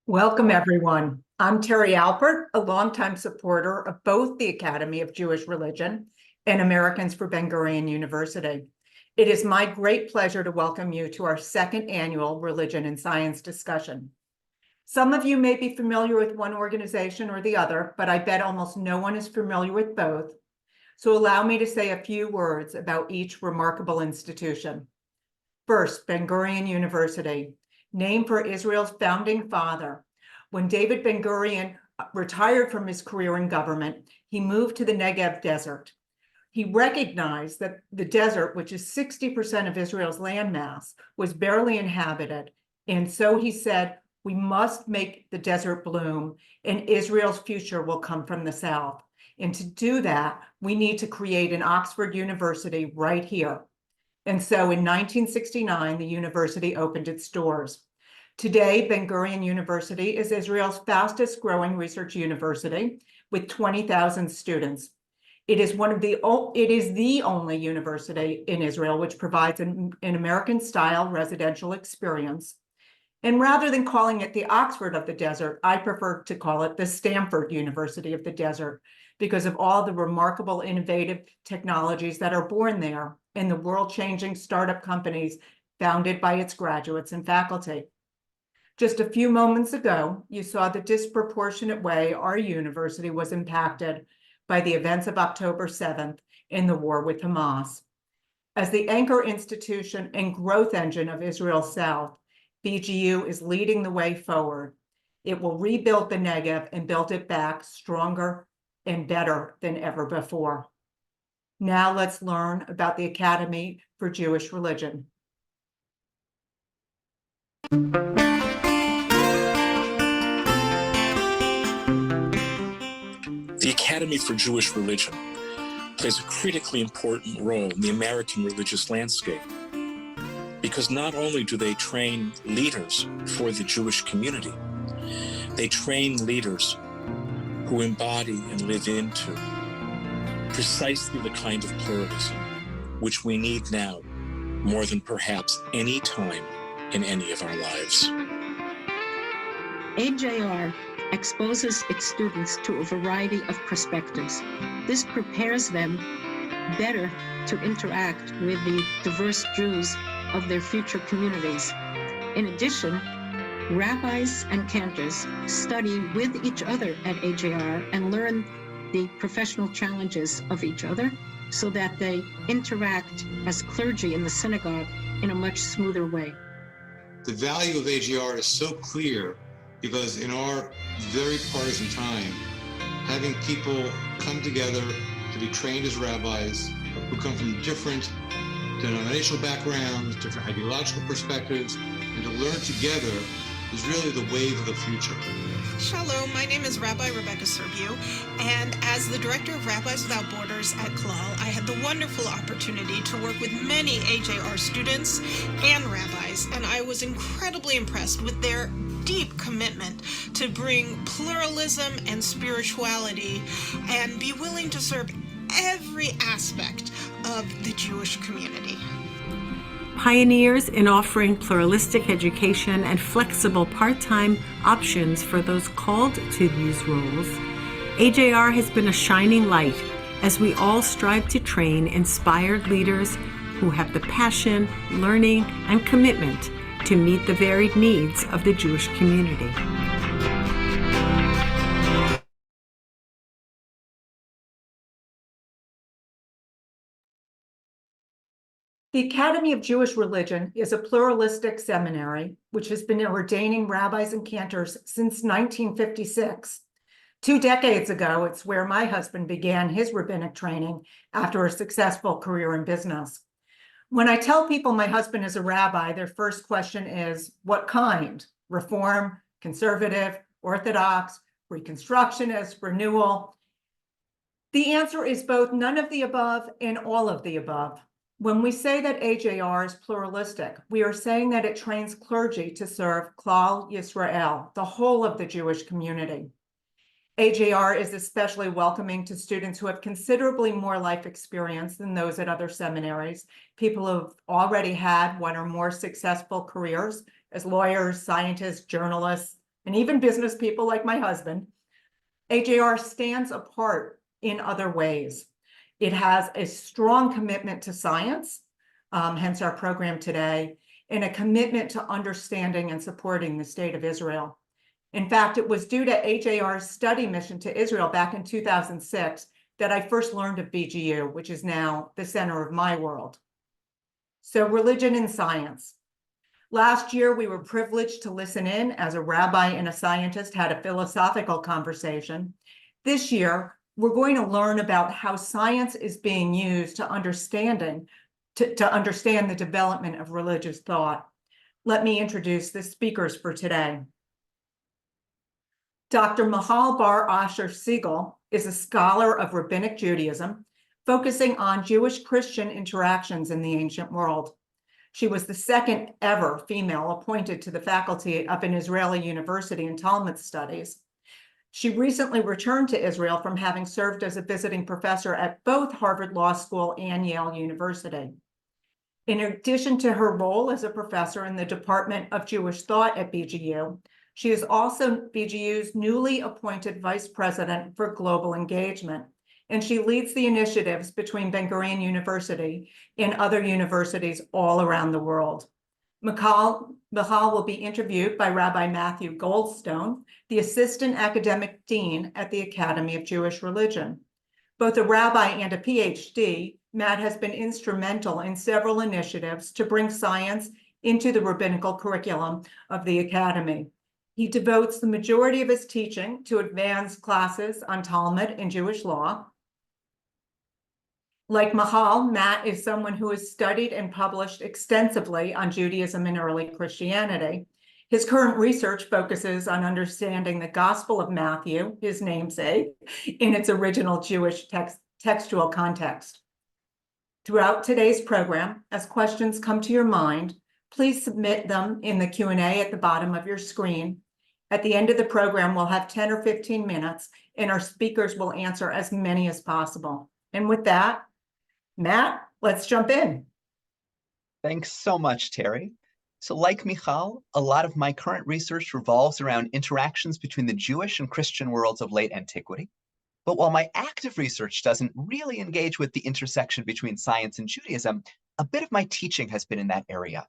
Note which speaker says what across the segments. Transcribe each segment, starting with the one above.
Speaker 1: Welcome, everyone. I'm Terry Alpert, a longtime supporter of both the Academy of Jewish Religion and Americans for Ben-Gurion University. It is my great pleasure to welcome you to our second annual Religion and Science discussion. Some of you may be familiar with one organization or the other, but I bet almost no one is familiar with both. So allow me to say a few words about each remarkable institution. First, Ben-Gurion University, named for Israel's founding father. When David Ben-Gurion retired from his career in government, he moved to the Negev desert. He recognized that the desert, which is 60% of Israel's landmass, was barely inhabited. And so he said, we must make the desert bloom, and Israel's future will come from the south. And to do that, we need to create an Oxford University right here. And so in 1969, the university opened its doors. Today, Ben-Gurion University is Israel's fastest growing research university with 20,000 students. It is the only university in Israel which provides an American-style residential experience. And rather than calling it the Oxford of the desert, I prefer to call it the Stanford University of the desert because of all the remarkable innovative technologies that are born there and the world-changing startup companies founded by its graduates and faculty. Just a few moments ago, you saw the disproportionate way our university was impacted by the events of October 7th in the war with Hamas. As the anchor institution and growth engine of Israel's South, BGU is leading the way forward. It will rebuild the Negev and build it back stronger and better than ever before. Now let's learn about the Academy for Jewish Religion.
Speaker 2: The Academy for Jewish Religion plays a critically important role in the American religious landscape because not only do they train leaders for the Jewish community, they train leaders who embody and live into precisely the kind of pluralism which we need now more than perhaps any time in any of our lives.
Speaker 3: AJR exposes its students to a variety of perspectives. This prepares them better to interact with the diverse Jews of their future communities. In addition, rabbis and cantors study with each other at AJR and learn the professional challenges of each other so that they interact as clergy in the synagogue in a much smoother way.
Speaker 4: The value of AJR is so clear because in our very partisan time, having people come together to be trained as rabbis who come from different denominational backgrounds, different ideological perspectives, and to learn together is really the wave of the future.
Speaker 5: Shalom, my name is Rabbi Rebecca Serbiu, and as the director of Rabbis Without Borders at Klal, I had the wonderful opportunity to work with many AJR students and rabbis, and I was incredibly impressed with their deep commitment to bring pluralism and spirituality and be willing to serve every aspect of the Jewish community.
Speaker 6: Pioneers in offering pluralistic education and flexible part-time options for those called to these roles, AJR has been a shining light as we all strive to train inspired leaders who have the passion, learning, and commitment to meet the varied needs of the Jewish community.
Speaker 1: The Academy of Jewish Religion is a pluralistic seminary which has been ordaining rabbis and cantors since 1956. 2 decades ago, it's where my husband began his rabbinic training after a successful career in business. When I tell people my husband is a rabbi, their first question is, what kind? Reform, conservative, Orthodox, Reconstructionist, renewal? The answer is both none of the above and all of the above. When we say that AJR is pluralistic, we are saying that it trains clergy to serve Klal Yisrael, the whole of the Jewish community. AJR is especially welcoming to students who have considerably more life experience than those at other seminaries, people who have already had one or more successful careers as lawyers, scientists, journalists, and even business people like my husband, AJR stands apart in other ways. It has a strong commitment to science, hence our program today, and a commitment to understanding and supporting the state of Israel. In fact, it was due to AJR's study mission to Israel back in 2006 that I first learned of BGU, which is now the center of my world. So, religion and science. Last year, we were privileged to listen in as a rabbi and a scientist had a philosophical conversation. This year, we're going to learn about how science is being used to understand the development of religious thought. Let me introduce the speakers for today. Dr. Michal Bar-Asher Siegal is a scholar of rabbinic Judaism, focusing on Jewish-Christian interactions in the ancient world. She was the second ever female appointed to the faculty of an Israeli university in Talmud studies. She recently returned to Israel from having served as a visiting professor at both Harvard Law School and Yale University. In addition to her role as a professor in the Department of Jewish Thought at BGU, she is also BGU's newly appointed vice president for global engagement, and she leads the initiatives between Ben-Gurion University and other universities all around the world. Michal will be interviewed by Rabbi Matthew Goldstone, the assistant academic dean at the Academy of Jewish Religion. Both a rabbi and a PhD, Matt has been instrumental in several initiatives to bring science into the rabbinical curriculum of the Academy. He devotes the majority of his teaching to advanced classes on Talmud and Jewish law. Like Michal, Matt is someone who has studied and published extensively on Judaism and early Christianity. His current research focuses on understanding the Gospel of Matthew, his namesake, in its original Jewish textual context. Throughout today's program, as questions come to your mind, please submit them in the Q&A at the bottom of your screen. At the end of the program, we'll have 10 or 15 minutes, and our speakers will answer as many as possible. And with that, Matt, let's jump in.
Speaker 7: Thanks so much, Terry. So like Michal, a lot of my current research revolves around interactions between the Jewish and Christian worlds of late antiquity. But while my active research doesn't really engage with the intersection between science and Judaism, a bit of my teaching has been in that area.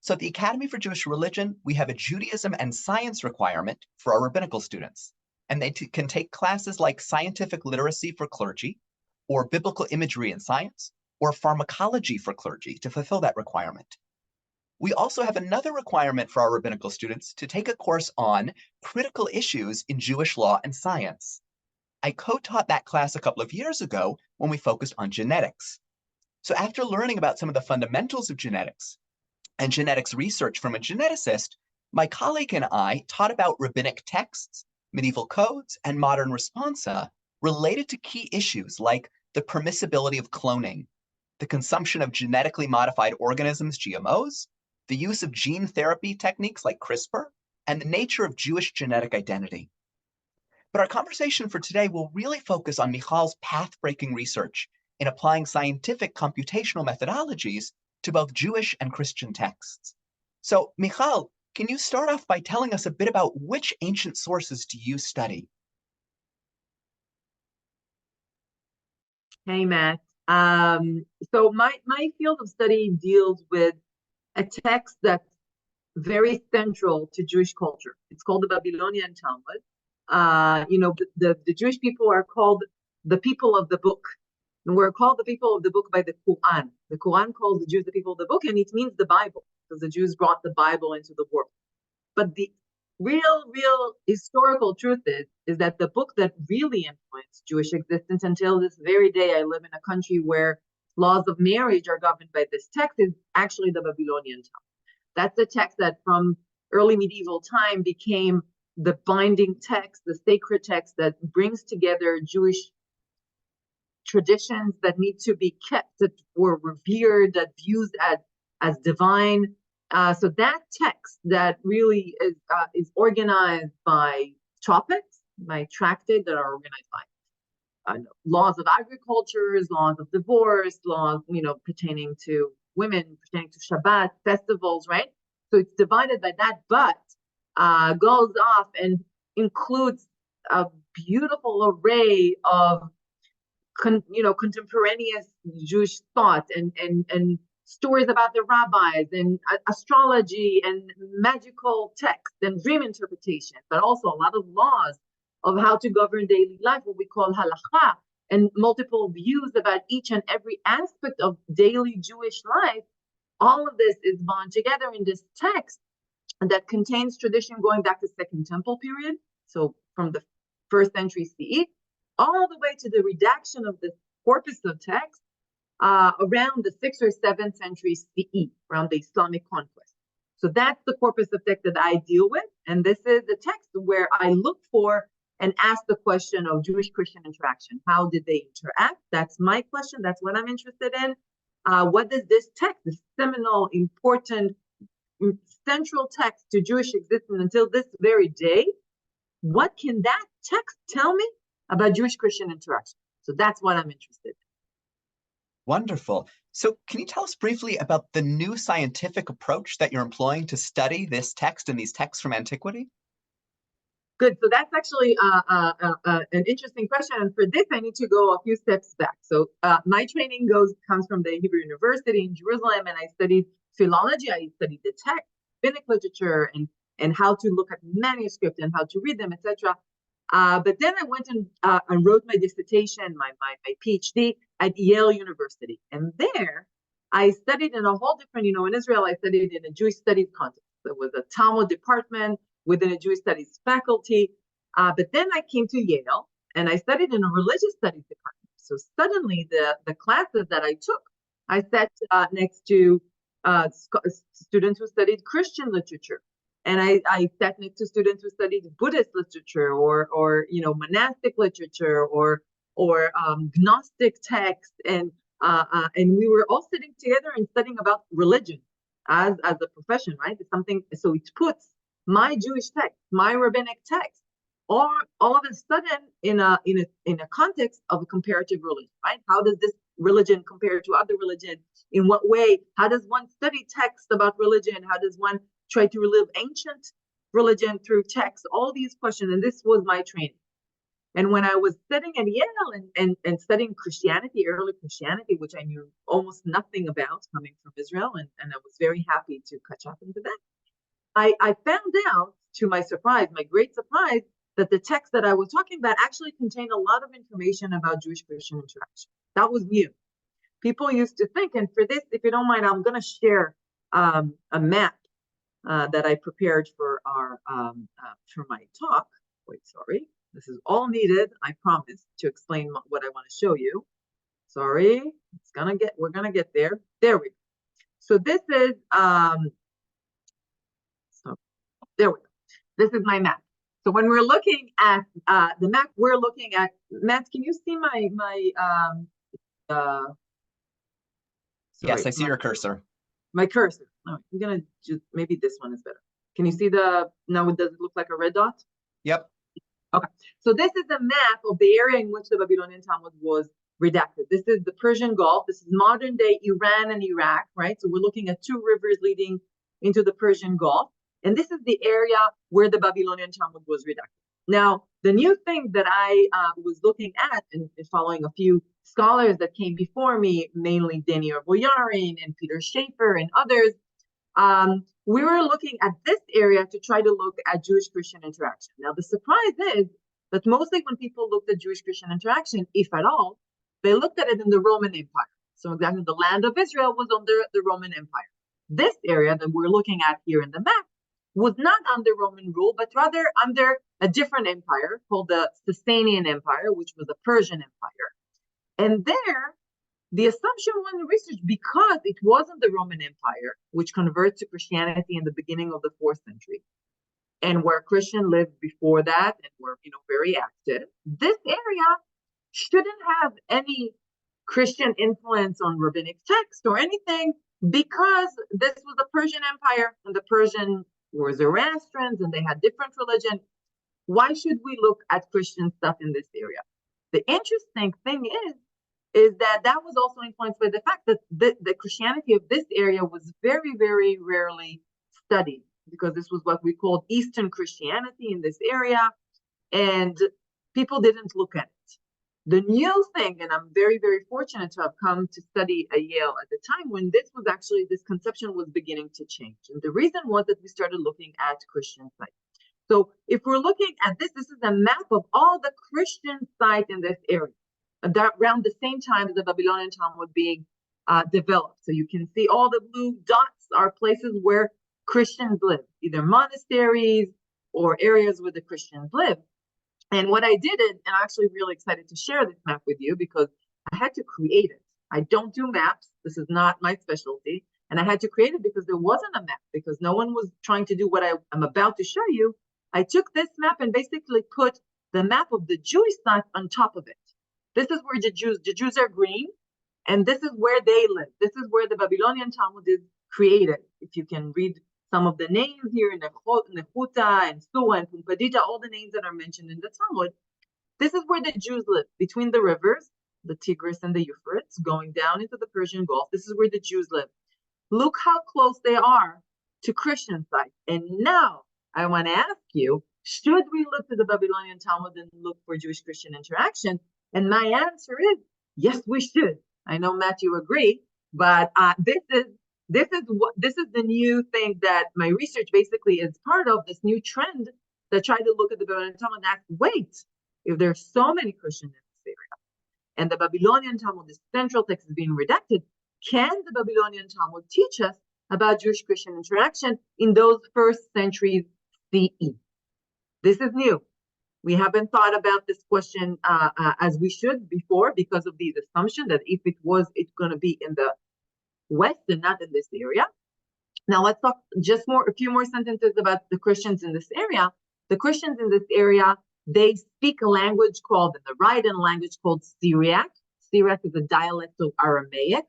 Speaker 7: So at the Academy for Jewish Religion, we have a Judaism and science requirement for our rabbinical students. And they can take classes like scientific literacy for clergy, or biblical imagery in science, or pharmacology for clergy to fulfill that requirement. We also have another requirement for our rabbinical students to take a course on critical issues in Jewish law and science. I co-taught that class a couple of years ago when we focused on genetics. So after learning about some of the fundamentals of genetics and genetics research from a geneticist, my colleague and I taught about rabbinic texts, medieval codes, and modern responsa related to key issues like the permissibility of cloning, the consumption of genetically modified organisms, GMOs, the use of gene therapy techniques like CRISPR, and the nature of Jewish genetic identity. But our conversation for today will really focus on Michal's path-breaking research in applying scientific computational methodologies to both Jewish and Christian texts. So, Michal, can you start off by telling us a bit about which ancient sources do you study?
Speaker 8: Hey, Matt. So my field of study deals with a text that's very central to Jewish culture. It's called the Babylonian Talmud. The Jewish people are called the people of the book. And we're called the people of the book by the Quran. The Quran calls the Jews the people of the book, and it means the Bible, because the Jews brought the Bible into the world. But the real historical truth is that the book that really influenced Jewish existence until this very day, I live in a country where laws of marriage are governed by this text, is actually the Babylonian Talmud. That's the text that from early medieval time became the binding text, the sacred text that brings together Jewish traditions that need to be kept, that were revered, that viewed as divine. So that text that really is organized by topics, by tractate that are organized by laws of agriculture, laws of divorce, laws pertaining to women, pertaining to Shabbat, festivals, right? So it's divided by that, but goes off and includes a beautiful array of contemporaneous Jewish thought and stories about the rabbis and astrology and magical text and dream interpretation, but also a lot of laws of how to govern daily life, what we call halakha, and multiple views about each and every aspect of daily Jewish life. All of this is bound together in this text that contains tradition going back to Second Temple period, so from the 1st century CE, all the way to the redaction of the corpus of text around the 6th or 7th century CE, around the Islamic conquest. So that's the corpus of text that I deal with, and this is the text where I look for and ask the question of Jewish-Christian interaction. How did they interact? That's my question. That's what I'm interested in. What does this text, this seminal, important, central text to Jewish existence until this very day, what can that text tell me about Jewish-Christian interaction? So that's what I'm interested in.
Speaker 7: Wonderful. So can you tell us briefly about the new scientific approach that you're employing to study this text and these texts from antiquity?
Speaker 8: Good. So that's actually an interesting question. And for this, I need to go a few steps back. So my training comes from the Hebrew University in Jerusalem, and I studied philology. I studied the text, rabbinic literature, and how to look at manuscript and how to read them, etc. But then I went and wrote my dissertation, my PhD at Yale University. And there I studied in a whole different, in Israel, I studied in a Jewish studies context. There was a Talmud department within a Jewish studies faculty. But then I came to Yale and I studied in a religious studies department. So suddenly the classes that I took, I sat next to students who studied Christian literature. And I sat next to students who studied Buddhist literature or monastic literature or Gnostic text. And we were all sitting together and studying about religion as a profession, right? It's something, so it puts my Jewish text, my rabbinic text, all of a sudden in a context of a comparative religion, right? How does this religion compare to other religion? In what way? How does one study text about religion? How does one try to relive ancient religion through text? All these questions, and this was my training. And when I was sitting at Yale and studying Christianity, early Christianity, which I knew almost nothing about coming from Israel, and I was very happy to catch up into that, I found out, to my surprise, my great surprise, that the text that I was talking about actually contained a lot of information about Jewish-Christian interaction. That was new. People used to think, and for this, if you don't mind, I'm going to share a map that I prepared for for my talk. Wait, sorry. This is all needed, I promise, to explain what I want to show you. Sorry, we're gonna get there. There we go. So this is there we go. This is my map. So when we're looking at the map, we're looking at, Matt, can you see my
Speaker 7: yes, I see your cursor.
Speaker 8: My cursor. No, I'm gonna just, maybe this one is better. Can you see does it look like a red dot?
Speaker 7: Yep.
Speaker 8: Okay, so this is a map of the area in which the Babylonian Talmud was redacted. This is the Persian Gulf. This is modern day Iran and Iraq, right? So we're looking at two rivers leading into the Persian Gulf. And this is the area where the Babylonian Talmud was redacted. Now, the new thing that I was looking at and following a few scholars that came before me, mainly Danny Boyarin and Peter Schaefer and others, we were looking at this area to try to look at Jewish-Christian interaction. Now, the surprise is that mostly when people looked at Jewish-Christian interaction, if at all, they looked at it in the Roman Empire. So exactly, the land of Israel was under the Roman Empire. This area that we're looking at here in the map was not under Roman rule, but rather under a different empire called the Sasanian Empire, which was a Persian empire. And there, the assumption when research, because it wasn't the Roman Empire, which converted to Christianity in the beginning of the 4th century, and where Christians lived before that and were, very active, this area shouldn't have any Christian influence on rabbinic text or anything, because this was a Persian empire, and the Persian were Zoroastrians, and they had different religion. Why should we look at Christian stuff in this area? The interesting thing is that was also influenced by the fact that the Christianity of this area was very, very rarely studied because this was what we called Eastern Christianity in this area, and people didn't look at it. The new thing, and I'm very, very fortunate to have come to study at Yale at the time when this conception was beginning to change. And the reason was that we started looking at Christian sites. So if we're looking at this, this is a map of all the Christian sites in this area, around the same time as the Babylonian Talmud being developed. So you can see all the blue dots are places where Christians live, either monasteries or areas where the Christians live. And what I did, and I'm actually really excited to share this map with you because I had to create it. I don't do maps. This is not my specialty. And I had to create it because there wasn't a map, because no one was trying to do what I'm about to show you. I took this map and basically put the map of the Jewish sites on top of it. This is where the Jews are green, and this is where they live. This is where the Babylonian Talmud is created. If you can read some of the names here, Nechuta and Sua and Pumpadita, all the names that are mentioned in the Talmud. This is where the Jews live, between the rivers, the Tigris and the Euphrates, going down into the Persian Gulf. This is where the Jews live. Look how close they are to Christian sites. And now I want to ask you, should we look to the Babylonian Talmud and look for Jewish-Christian interaction? And my answer is, yes, we should. I know Matthew agree, but this is the new thing that my research basically is part of, this new trend that tried to look at the Babylonian Talmud and ask, wait, if there's so many Christians in this area, and the Babylonian Talmud, the central text, is being redacted, can the Babylonian Talmud teach us about Jewish-Christian interaction in those first centuries CE? This is new. We haven't thought about this question as we should before, because of the assumption that if it was, it's going to be in the West and not in this area. Now let's talk just a few more sentences about the Christians in this area. The Christians in this area, they speak a language called, in the write-in language called Syriac. Syriac is a dialect of Aramaic,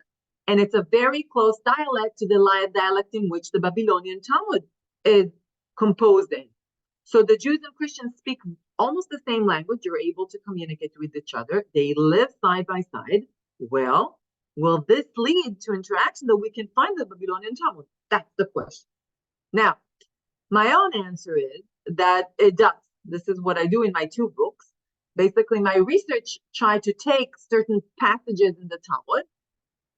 Speaker 8: and it's a very close dialect to the dialect in which the Babylonian Talmud is composed in. So the Jews and Christians speak almost the same language. You're able to communicate with each other. They live side by side. Well, will this lead to interaction that we can find in the Babylonian Talmud? That's the question. Now, my own answer is that it does. This is what I do in my two books. Basically, my research tried to take certain passages in the Talmud.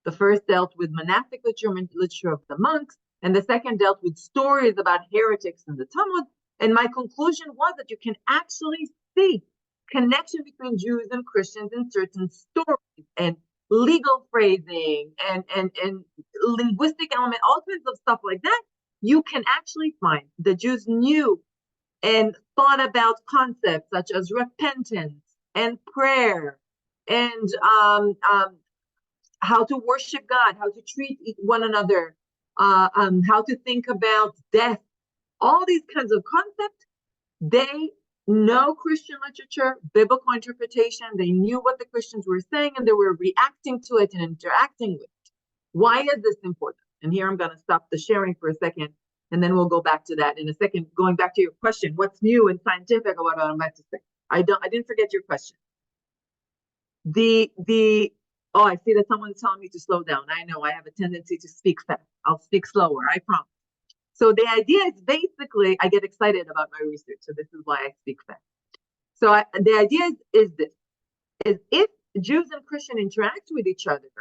Speaker 8: The first dealt with monastic literature of the monks, and the second dealt with stories about heretics in the Talmud. And my conclusion was that you can actually see connection between Jews and Christians in certain stories and legal phrasing and linguistic element, all kinds of stuff like that. You can actually find the Jews knew and thought about concepts such as repentance and prayer and how to worship God, how to treat one another, how to think about death. All these kinds of concepts, they know Christian literature, biblical interpretation. They knew what the Christians were saying, and they were reacting to it and interacting with it. Why is this important? And here I'm going to stop the sharing for a second, and then we'll go back to that in a second. Going back to your question, what's new and scientific about what I'm about to say? I didn't forget your question. Oh, I see that someone's telling me to slow down. I know I have a tendency to speak fast. I'll speak slower, I promise. So the idea is basically, I get excited about my research, so this is why I speak fast. So the idea is this, is if Jews and Christians interact with each other,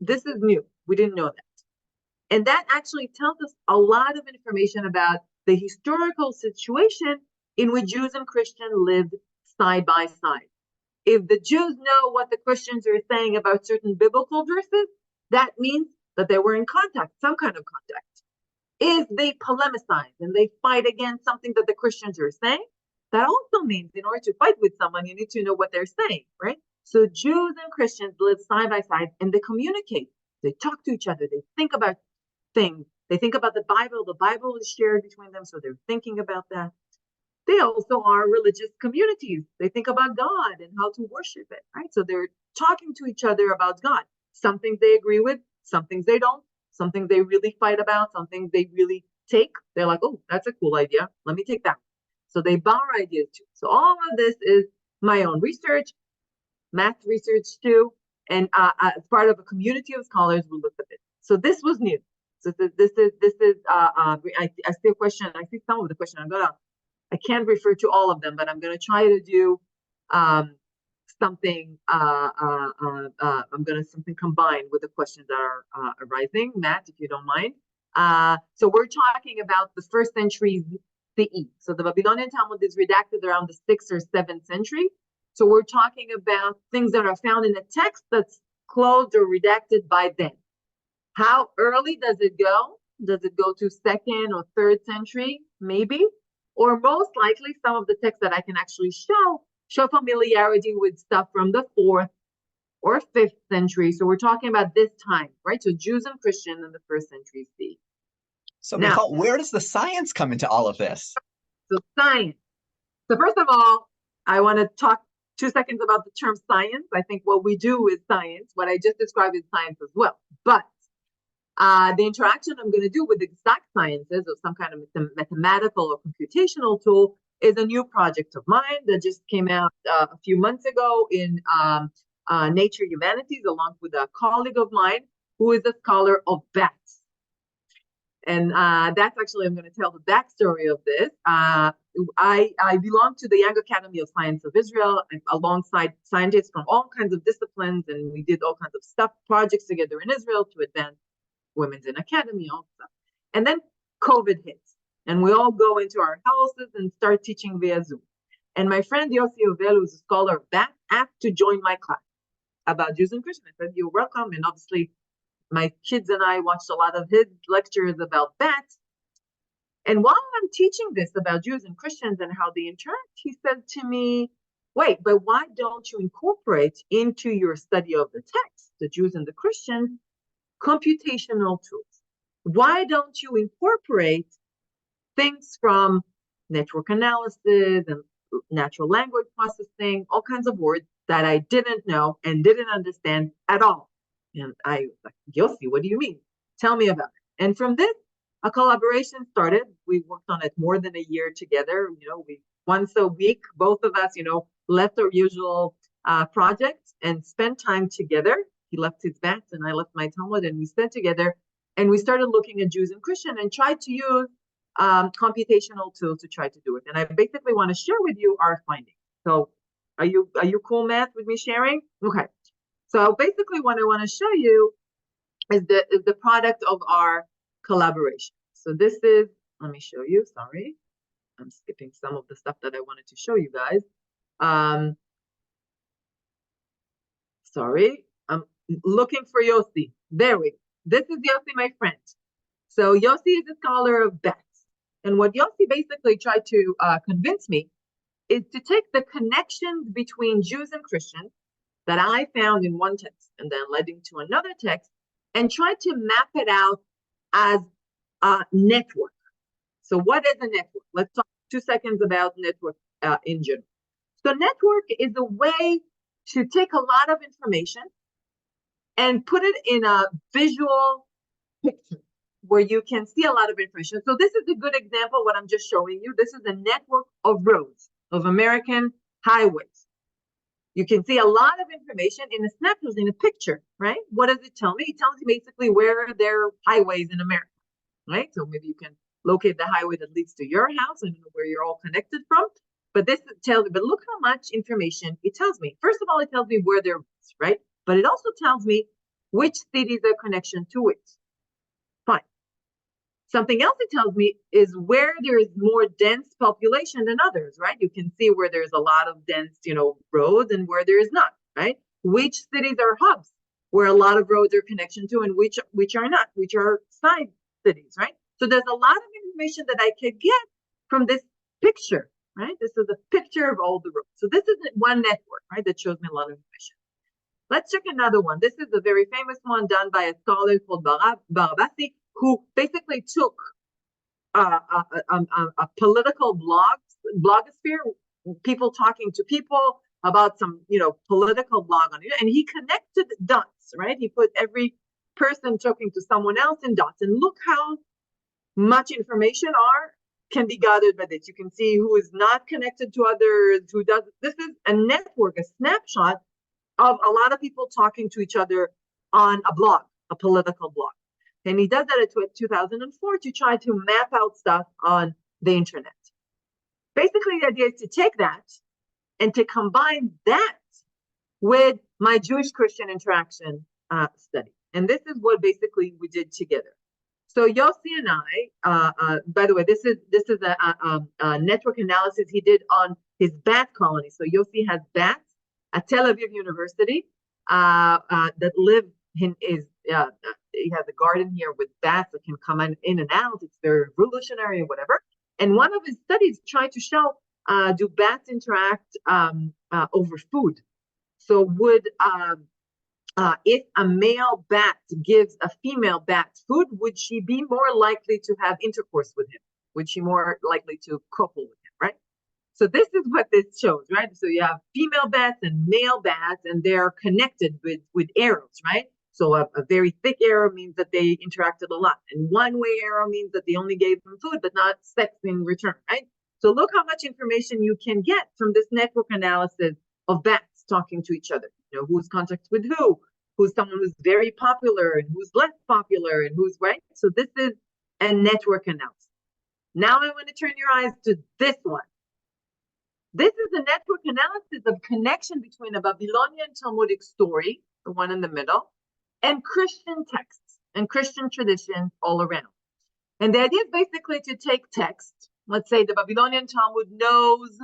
Speaker 8: this is new, we didn't know that. And that actually tells us a lot of information about the historical situation in which Jews and Christians lived side by side. If the Jews know what the Christians are saying about certain biblical verses, that means that they were in contact, some kind of contact. If they polemicize and they fight against something that the Christians are saying, that also means in order to fight with someone, you need to know what they're saying, right? So Jews and Christians live side by side and they communicate. They talk to each other. They think about things. They think about the Bible. The Bible is shared between them, so they're thinking about that. They also are religious communities. They think about God and how to worship it, right? So they're talking to each other about God. Some things they agree with, some things they don't. Some things they really fight about, some things they really take. They're like, oh, that's a cool idea. Let me take that. So they borrow ideas too. So all of this is my own research, math research too. And as part of a community of scholars, we looked at it. So this was new. So this is I see a question. I see some of the question. I can't refer to all of them, but I'm gonna try to do something. I'm gonna something combined with the questions that are arising. Matt, if you don't mind. So we're talking about the 1st century CE. So the Babylonian Talmud is redacted around the 6th or 7th century. So we're talking about things that are found in a text that's closed or redacted by then. How early does it go? Does it go to 2nd or 3rd century? Maybe. Or most likely, some of the texts that I can actually show familiarity with stuff from the 4th or 5th century. So we're talking about this time, right? So Jews and Christians in the 1st century CE.
Speaker 7: So
Speaker 8: Now,
Speaker 7: Michal, where does the science come into all of this?
Speaker 8: So science. So first of all, I want to talk 2 seconds about the term science. I think what we do is science. What I just described is science as well. But the interaction I'm going to do with exact sciences or some kind of mathematical or computational tool is a new project of mine that just came out a few months ago in Nature Humanities, along with a colleague of mine who is a scholar of bats. And that's actually, I'm going to tell the backstory of this. I belong to the Young Academy of Science of Israel alongside scientists from all kinds of disciplines, and we did all kinds of stuff, projects together in Israel to advance women's in academy, all stuff. And then COVID hits, and we all go into our houses and start teaching via Zoom. And my friend Yossi Ovel, who's a scholar of that, asked to join my class about Jews and Christians. I said, you're welcome. And obviously, my kids and I watched a lot of his lectures about that. And while I'm teaching this about Jews and Christians and how they interact, he said to me, wait, but why don't you incorporate into your study of the text, the Jews and the Christians, computational tools? Why don't you incorporate things from network analysis and natural language processing, all kinds of words that I didn't know and didn't understand at all? And I was like, Yossi, what do you mean? Tell me about it. And from this, a collaboration started. We worked on it more than a year together. We once a week, both of us, left our usual projects and spent time together. He left his bats and I left my Talmud, and we spent together and we started looking at Jews and Christians and tried to use computational tools to try to do it. And I basically want to share with you our findings. So are you cool, Matt, with me sharing? Okay. So basically what I want to show you is the product of our collaboration. So this is, let me show you, sorry. I'm skipping some of the stuff that I wanted to show you guys. Sorry, I'm looking for Yossi. There we go. This is Yossi, my friend. So Yossi is a scholar of bats. And what Yossi basically tried to convince me is to take the connections between Jews and Christians that I found in one text and then leading to another text and try to map it out as a network. So what is a network? Let's talk 2 seconds about network in general. So network is a way to take a lot of information and put it in a visual picture where you can see a lot of information. So this is a good example of what I'm just showing you. This is a network of roads, of American highways. You can see a lot of information in a snapshot, in a picture, right? What does it tell me? It tells you basically where there are highways in America, right? So maybe you can locate the highway that leads to your house and where you're all connected from. But this tells me, but look how much information it tells me. First of all, it tells me where there is, right? But it also tells me which cities are connection to it. Fine. Something else it tells me is where there is more dense population than others, right? You can see where there's a lot of dense, roads and where there is not, right? Which cities are hubs where a lot of roads are connection to and which are not, which are side cities, right? So there's a lot of information that I could get from this picture, right? This is a picture of all the roads. So this is one network, right? That shows me a lot of information. Let's check another one. This is a very famous one done by a scholar called Bar-Asher, who basically took a political blogosphere, people talking to people about some, political blog on it, and he connected dots, right? He put every person talking to someone else in dots, and look how much information can be gathered by this. You can see who is not connected to others, who does. This is a network, a snapshot of a lot of people talking to each other on a blog, a political blog. And he does that in 2004 to try to map out stuff on the internet. Basically, the idea is to take that and to combine that with my Jewish-Christian interaction study. And this is what basically we did together. So Yossi and I, by the way, this is a network analysis he did on his bat colony. So Yossi has bats at Tel Aviv University that live in his, he has a garden here with bats that can come in and out. It's very revolutionary or whatever. And one of his studies tried to show, do bats interact over food? So would, if a male bat gives a female bat food, would she be more likely to have intercourse with him? Would she more likely to couple with him, right? So this is what this shows, right? So you have female bats and male bats, and they're connected with arrows, right? So a very thick arrow means that they interacted a lot. And one-way arrow means that they only gave them food, but not sex in return, right? So look how much information you can get from this network analysis of bats talking to each other. You know, who's contact with who's someone who's very popular and who's less popular and who's, right? So this is a network analysis. Now I want to turn your eyes to this one. This is a network analysis of connection between a Babylonian Talmudic story, the one in the middle, and Christian texts and Christian traditions all around. And the idea is basically to take text, let's say the Babylonian Talmud knows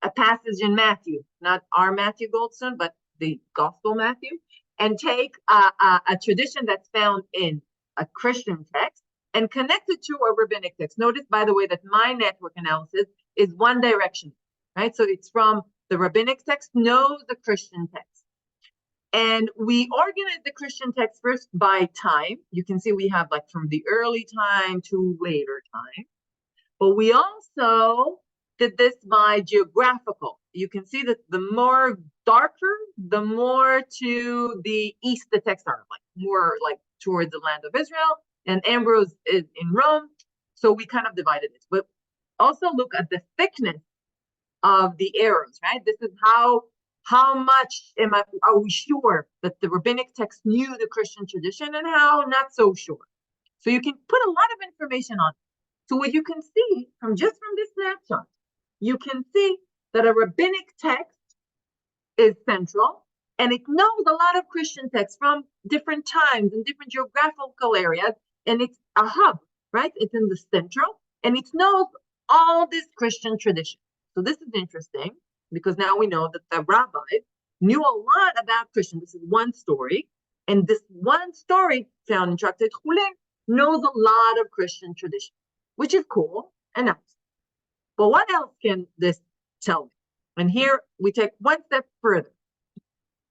Speaker 8: a passage in Matthew, not our Matthew Goldstone, but the Gospel Matthew, and take a tradition that's found in a Christian text and connect it to a rabbinic text. Notice, by the way, that my network analysis is one direction, right? So it's from the rabbinic text, knows the Christian text. And we organize the Christian text first by time. You can see we have like from the early time to later time. But we also did this by geographical. You can see that the more darker, the more to the east the texts are, like more like towards the land of Israel, and Ambrose is in Rome. So we kind of divided it. But also look at the thickness of the arrows, right? This is how much are we sure that the rabbinic text knew the Christian tradition and how not so sure. So you can put a lot of information on it. So what you can see from this snapshot, you can see that a rabbinic text is central, and it knows a lot of Christian texts from different times and different geographical areas, and it's a hub, right? It's in the central, and it knows all this Christian tradition. So this is interesting, because now we know that the rabbis knew a lot about Christian. This is one story, and this one story found in Tractate Chulin knows a lot of Christian tradition, which is cool and nice. But what else can this tell me? And here we take one step further.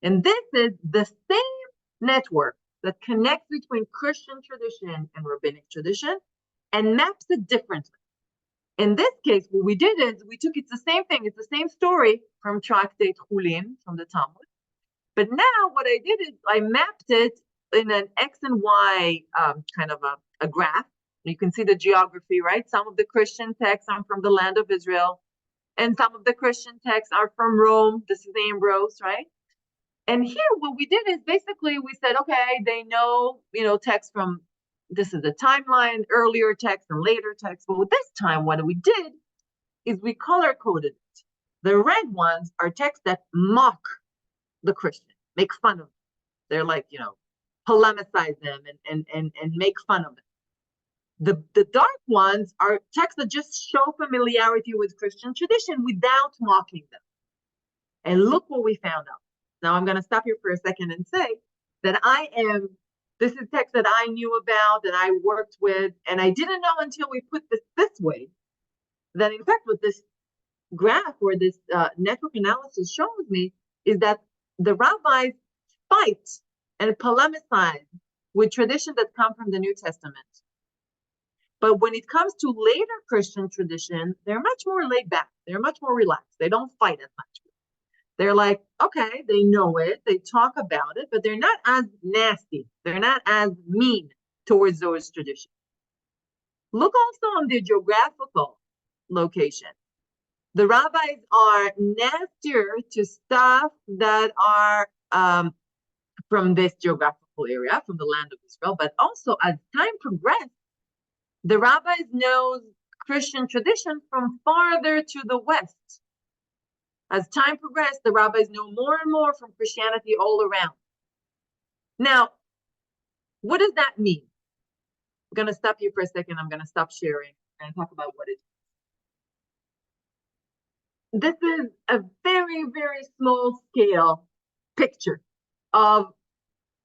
Speaker 8: And this is the same network that connects between Christian tradition and rabbinic tradition and maps it differently. In this case, what we did is it's the same thing. It's the same story from Tractate Chulin, from the Talmud. But now what I did is I mapped it in an X and Y kind of a graph. You can see the geography, right? Some of the Christian texts are from the land of Israel, and some of the Christian texts are from Rome. This is Ambrose, right? And here what we did is basically we said, okay, they know, text from, this is the timeline, earlier text and later text. But with this time, what we did is we color-coded it. The red ones are texts that mock the Christian, make fun of them. They're like, polemicize them and make fun of them. The dark ones are texts that just show familiarity with Christian tradition without mocking them. And look what we found out. Now I'm going to stop here for a second and say that this is text that I knew about, that I worked with, and I didn't know until we put this way, that in fact what this graph or this network analysis shows me is that the rabbis fight and polemicize with traditions that come from the New Testament. But when it comes to later Christian tradition, they're much more laid back. They're much more relaxed. They don't fight as much. They're like, okay, they know it, they talk about it, but they're not as nasty. They're not as mean towards those traditions. Look also on the geographical location. The rabbis are nastier to stuff that are from this geographical geographical area, from the land of Israel, but also as time progressed, the rabbis know Christian tradition from farther to the west. As time progressed, the rabbis know more and more from Christianity all around. Now, what does that mean? I'm going to stop you for a second. I'm going to stop sharing and talk about what it is. This is a very, very small scale picture of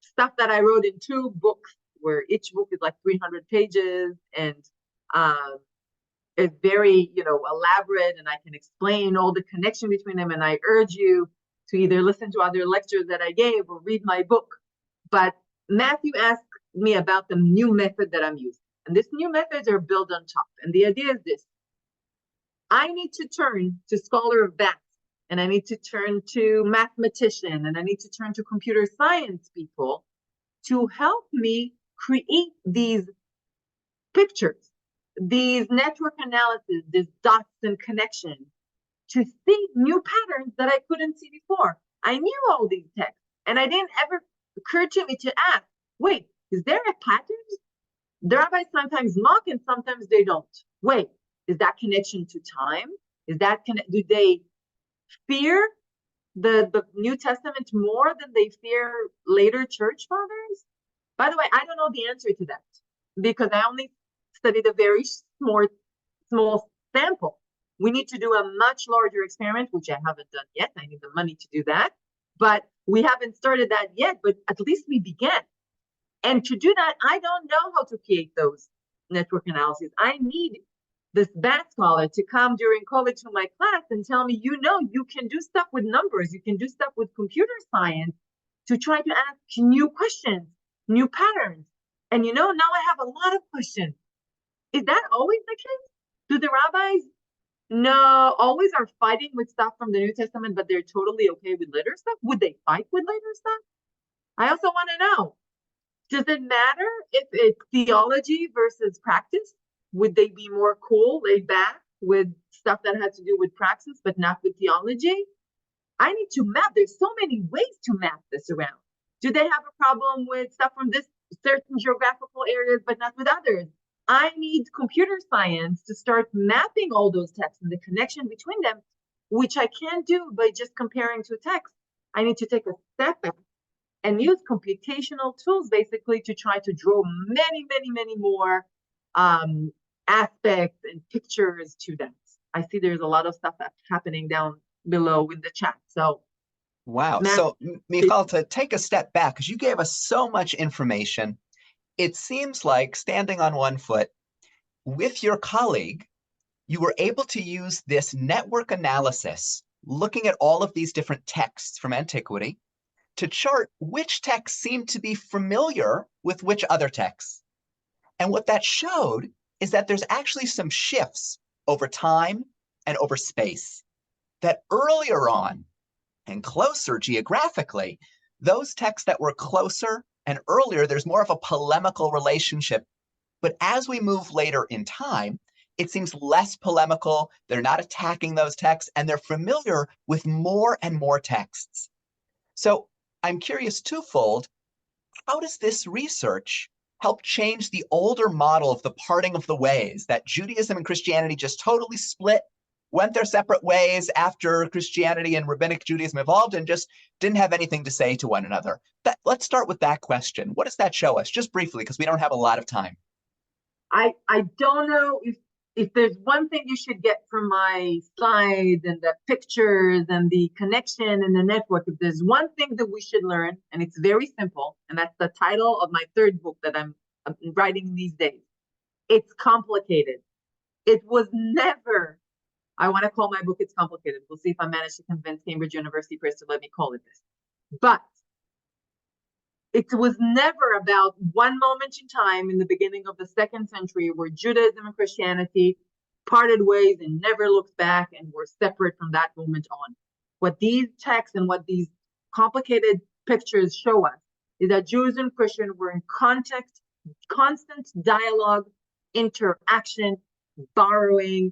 Speaker 8: stuff that I wrote in 2 books, where each book is like 300 pages and it's very, elaborate, and I can explain all the connection between them. And I urge you to either listen to other lectures that I gave or read my book. But Matthew asked me about the new method that I'm using. And these new methods are built on top. And the idea is this. I need to turn to scholar of math, and I need to turn to mathematician, and I need to turn to computer science people to help me create these pictures, these network analysis, these dots and connections, to see new patterns that I couldn't see before. I knew all these texts, and I didn't ever occur to me to ask, wait, is there a pattern? The rabbis sometimes mock and sometimes they don't. Wait, is that connection to time? Do they fear the New Testament more than they fear later church fathers? By the way, I don't know the answer to that because I only studied a very small sample. We need to do a much larger experiment, which I haven't done yet. I need the money to do that. But we haven't started that yet, but at least we began. And to do that, I don't know how to create those network analyses. I need this bad scholar to come during college to my class and tell me, you can do stuff with numbers, you can do stuff with computer science to try to ask new questions, new patterns. And now I have a lot of questions. Is that always the case? Do the rabbis always are fighting with stuff from the New Testament, but they're totally okay with later stuff? Would they fight with later stuff? I also want to know, does it matter if it's theology versus practice? Would they be more cool, laid back with stuff that has to do with praxis, but not with theology? I need to map. There's so many ways to map this around. Do they have a problem with stuff from this certain geographical areas, but not with others? I need computer science to start mapping all those texts and the connection between them, which I can't do by just comparing 2 texts. I need to take a step back and use computational tools basically to try to draw many, many, many more aspects and pictures to them. I see there's a lot of stuff that's happening down below in the chat. So,
Speaker 7: wow. So, Michal, to take a step back, because you gave us so much information, it seems like, standing on one foot, with your colleague, you were able to use this network analysis, looking at all of these different texts from antiquity, to chart which texts seem to be familiar with which other texts. And what that showed is that there's actually some shifts over time and over space, that earlier on and closer geographically, those texts that were closer and earlier, there's more of a polemical relationship. But as we move later in time, it seems less polemical. They're not attacking those texts, and they're familiar with more and more texts. So I'm curious twofold. How does this research help change the older model of the parting of the ways, that Judaism and Christianity just totally split, went their separate ways after Christianity and rabbinic Judaism evolved, and just didn't have anything to say to one another? Let's start with that question. What does that show us? Just briefly, because we don't have a lot of time.
Speaker 8: I don't know if there's one thing you should get from my slides and the pictures and the connection and the network. If there's one thing that we should learn, and it's very simple, and that's the title of my 3rd book that I'm writing these days. It's complicated. It was never, I want to call my book It's Complicated. We'll see if I manage to convince Cambridge University Press to let me call it this. But it was never about one moment in time in the beginning of the 2nd century where Judaism and Christianity parted ways and never looked back and were separate from that moment on. What these texts and what these complicated pictures show us is that Jews and Christians were in constant dialogue, interaction, borrowing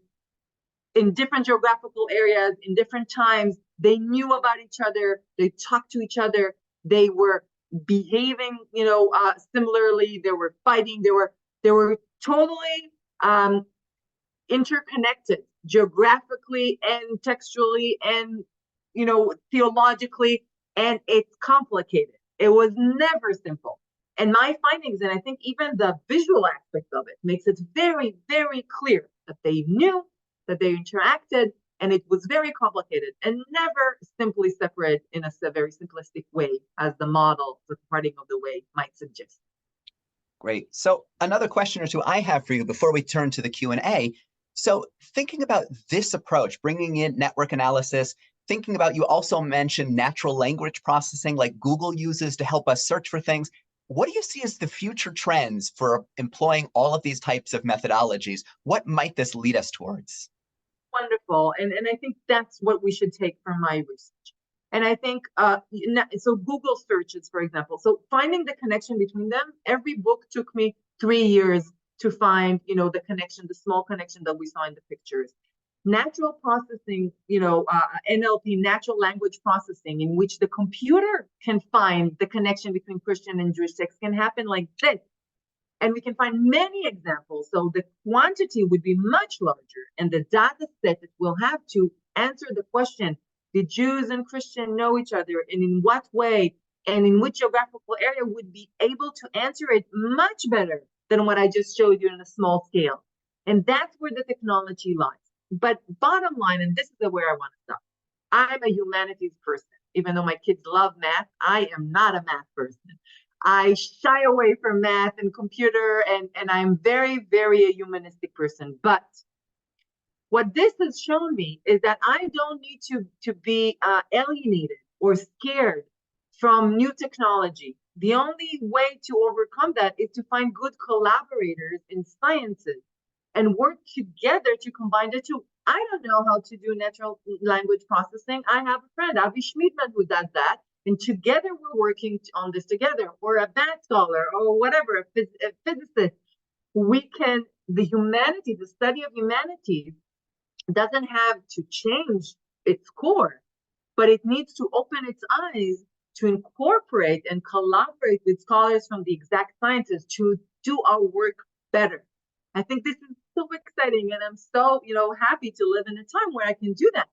Speaker 8: in different geographical areas, in different times. They knew about each other. They talked to each other. They were behaving, similarly. They were fighting. They were totally interconnected geographically and textually and, theologically, and it's complicated. It was never simple. And my findings, and I think even the visual aspect of it, makes it very, very clear that they knew, that they interacted, and it was very complicated and never simply separate in a very simplistic way, as the model, the parting of the way, might suggest.
Speaker 7: Great. So another question or two I have for you before we turn to the Q&A. So thinking about this approach, bringing in network analysis, thinking about, you also mentioned natural language processing like Google uses to help us search for things. What do you see as the future trends for employing all of these types of methodologies? What might this lead us towards?
Speaker 8: Wonderful. And I think that's what we should take from my research. And I think, so Google searches, for example, so finding the connection between them, every book took me 3 years to find, the connection, the small connection that we saw in the pictures. Natural processing, NLP, natural language processing, in which the computer can find the connection between Christian and Jewish texts, can happen like this. And we can find many examples. So the quantity would be much larger, and the data set that we'll have to answer the question, did Jews and Christians know each other, and in what way, and in which geographical area, would be able to answer it much better than what I just showed you in a small scale. And that's where the technology lies. But bottom line, and this is where I want to stop, I'm a humanities person. Even though my kids love math, I am not a math person. I shy away from math and computer, and I'm very, very a humanistic person. But what this has shown me is that I don't need to be alienated or scared from new technology. The only way to overcome that is to find good collaborators in sciences and work together to combine the two. I don't know how to do natural language processing. I have a friend, Avi Schmidman, who does that. And together we're working on this together, or a math scholar, or whatever, a physicist. The humanity, the study of humanities doesn't have to change its core, but it needs to open its eyes to incorporate and collaborate with scholars from the exact sciences to do our work better. I think this is so exciting, and I'm so, happy to live in a time where I can do that.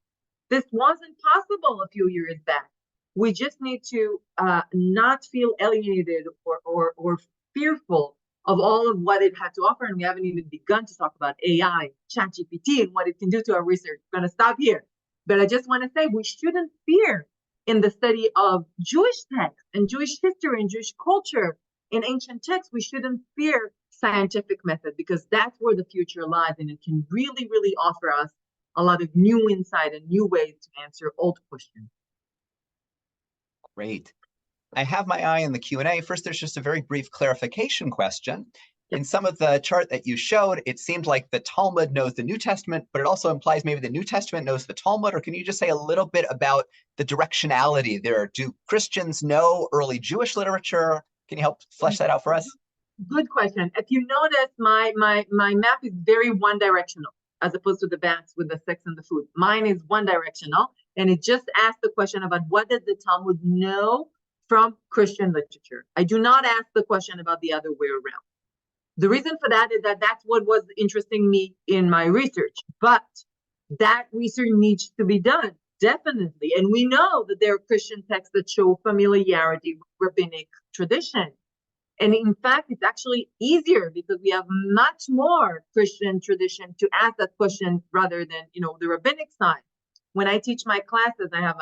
Speaker 8: This wasn't possible a few years back. We just need to not feel alienated or fearful of all of what it had to offer. And we haven't even begun to talk about AI, ChatGPT, and what it can do to our research. I'm going to stop here. But I just want to say we shouldn't fear in the study of Jewish texts and Jewish history and Jewish culture in ancient texts. We shouldn't fear scientific method, because that's where the future lies, and it can really, really offer us a lot of new insight and new ways to answer old questions.
Speaker 7: Great. I have my eye on the Q&A. First, there's just a very brief clarification question. In some of the chart that you showed, it seemed like the Talmud knows the New Testament, but it also implies maybe the New Testament knows the Talmud. Or can you just say a little bit about the directionality there? Do Christians know early Jewish literature? Can you help flesh that out for us?
Speaker 8: Good question. If you notice, my map is very one-directional, as opposed to the bats with the sex and the food. Mine is one-directional, and it just asked the question about what did the Talmud know from Christian literature. I do not ask the question about the other way around. The reason for that is that that's what was interesting me in my research, but that research needs to be done, definitely. And we know that there are Christian texts that show familiarity with rabbinic tradition. And in fact, it's actually easier because we have much more Christian tradition to ask that question rather than, the rabbinic side. When I teach my classes, I have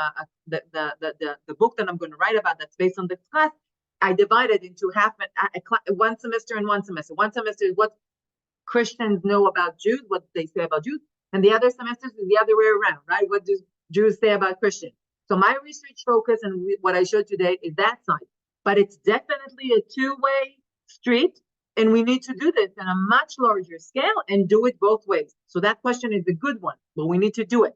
Speaker 8: the book that I'm going to write about that's based on this class. I divide it into one semester and one semester. One semester is what Christians know about Jews, what they say about Jews, and the other semester is the other way around, right? What do Jews say about Christians? So my research focus and what I showed today is that side. But it's definitely a two-way street, and we need to do this in a much larger scale and do it both ways. So that question is a good one, but we need to do it.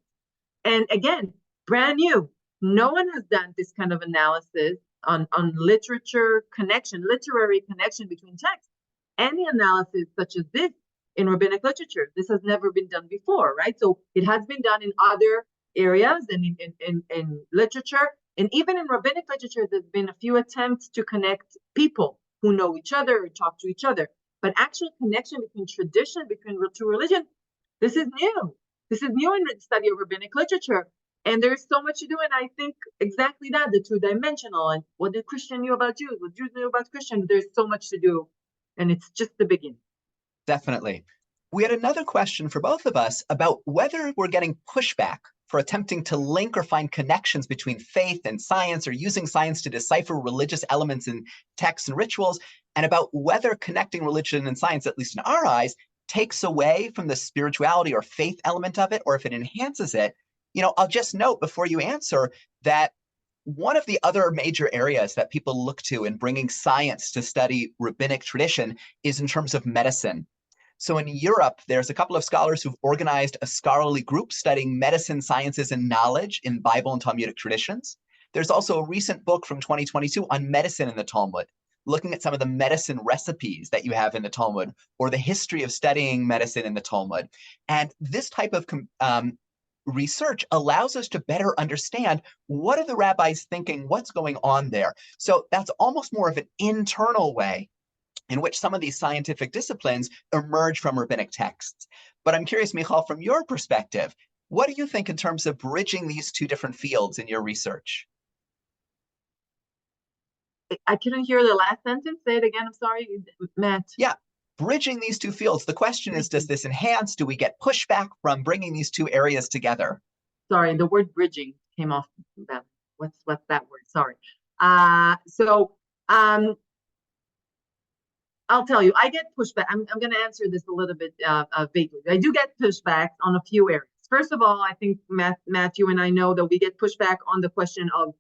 Speaker 8: And again, brand new. No one has done this kind of analysis on literature connection, literary connection between texts. Any analysis such as this in rabbinic literature, this has never been done before, right? So it has been done in other areas and in literature, And even in rabbinic literature, there's been a few attempts to connect people who know each other or talk to each other. But actual connection between tradition, between two religion, this is new. This is new in the study of rabbinic literature. And there's so much to do. And I think exactly that, the two-dimensional, and what did Christian knew about Jews, what Jews knew about Christian, there's so much to do. And it's just the beginning.
Speaker 7: Definitely. We had another question for both of us about whether we're getting pushback for attempting to link or find connections between faith and science, or using science to decipher religious elements in texts and rituals, and about whether connecting religion and science, at least in our eyes, takes away from the spirituality or faith element of it, or if it enhances it. You know, I'll just note before you answer that one of the other major areas that people look to in bringing science to study rabbinic tradition is in terms of medicine. So in Europe, there's a couple of scholars who've organized a scholarly group studying medicine, sciences, and knowledge in Bible and Talmudic traditions. There's also a recent book from 2022 on medicine in the Talmud, looking at some of the medicine recipes that you have in the Talmud, or the history of studying medicine in the Talmud. And this type of research allows us to better understand what are the rabbis thinking, what's going on there. So that's almost more of an internal way in which some of these scientific disciplines emerge from rabbinic texts. But I'm curious, Michal, from your perspective, what do you think in terms of bridging these two different fields in your research?
Speaker 8: I couldn't hear the last sentence. Say it again. I'm sorry, Matt.
Speaker 7: Yeah, bridging these two fields. The question is, does this enhance? Do we get pushback from bringing these two areas together?
Speaker 8: Sorry, the word bridging came off. What's that word? Sorry. I'll tell you, I get pushback. I'm going to answer this a little bit vaguely. I do get pushback on a few areas. First of all, I think Matthew and I know that we get pushback on the question of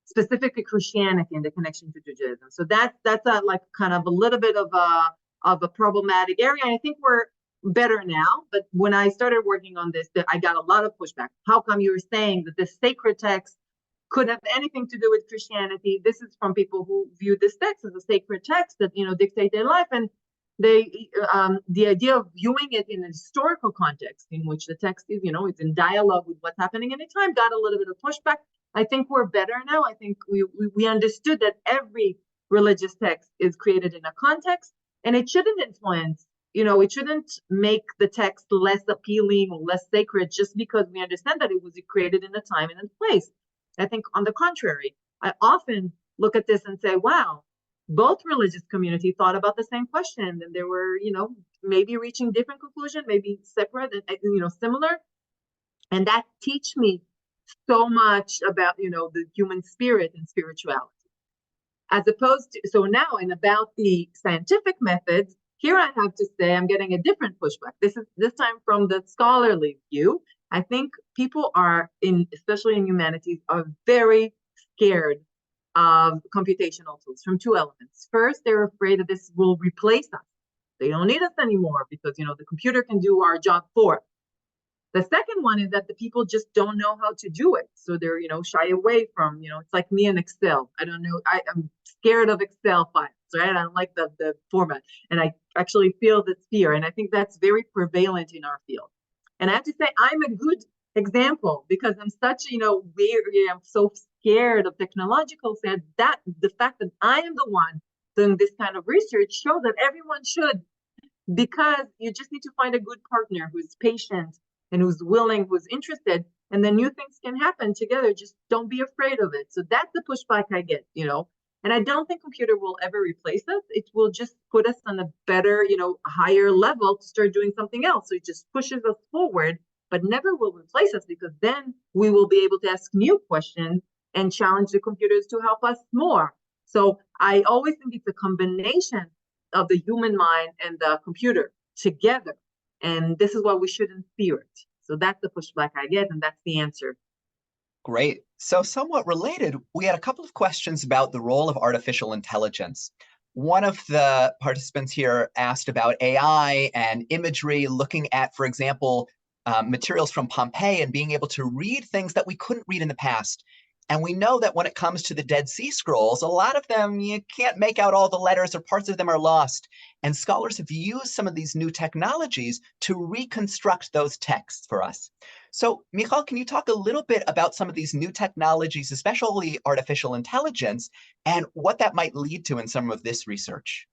Speaker 8: specifically Christianity and the connection to Judaism. So that's a like kind of a little bit of a problematic area. And I think we're better now. But when I started working on this, I got a lot of pushback. How come you're saying that this sacred text could have anything to do with Christianity? This is from people who view this text as a sacred text that, dictate their life. And they, the idea of viewing it in a historical context in which the text is, it's in dialogue with what's happening in a time, got a little bit of pushback. I think we're better now. I think we understood that every religious text is created in a context, and it shouldn't influence, it shouldn't make the text less appealing or less sacred just because we understand that it was created in a time and a place. I think on the contrary, I often look at this and say, wow, both religious communities thought about the same question, and they were, maybe reaching different conclusion, maybe separate, similar. And that teach me so much about, the human spirit and spirituality. As opposed to, so now, and about the scientific methods, here I have to say I'm getting a different pushback. This time from the scholarly view. I think people are, especially in humanities, are very scared of computational tools from two elements. First, they're afraid that this will replace us. They don't need us anymore because, the computer can do our job for us. The second one is that the people just don't know how to do it. So they're, shy away from, it's like me in Excel. I don't know. I'm scared of Excel files, right? I don't like the format. And I actually feel this fear. And I think that's very prevalent in our field. And I have to say, I'm a good example because I'm such, I'm so scared of technological things that the fact that I am the one doing this kind of research shows that everyone should, because you just need to find a good partner who's patient and who's willing, who's interested, and then new things can happen together. Just don't be afraid of it. So that's the pushback I get, and I don't think computer will ever replace us. It will just put us on a better, higher level to start doing something else. So it just pushes us forward, but never will replace us, because then we will be able to ask new questions and challenge the computers to help us more. So I always think it's a combination of the human mind and the computer together. And this is why we shouldn't fear it. So that's the pushback I get, and that's the answer.
Speaker 7: Great. So somewhat related, we had a couple of questions about the role of artificial intelligence. One of the participants here asked about AI and imagery, looking at, for example, materials from Pompeii and being able to read things that we couldn't read in the past. And we know that when it comes to the Dead Sea Scrolls, a lot of them, you can't make out all the letters or parts of them are lost. And scholars have used some of these new technologies to reconstruct those texts for us. So, Michal, can you talk a little bit about some of these new technologies, especially artificial intelligence, and what that might lead to in some of this research?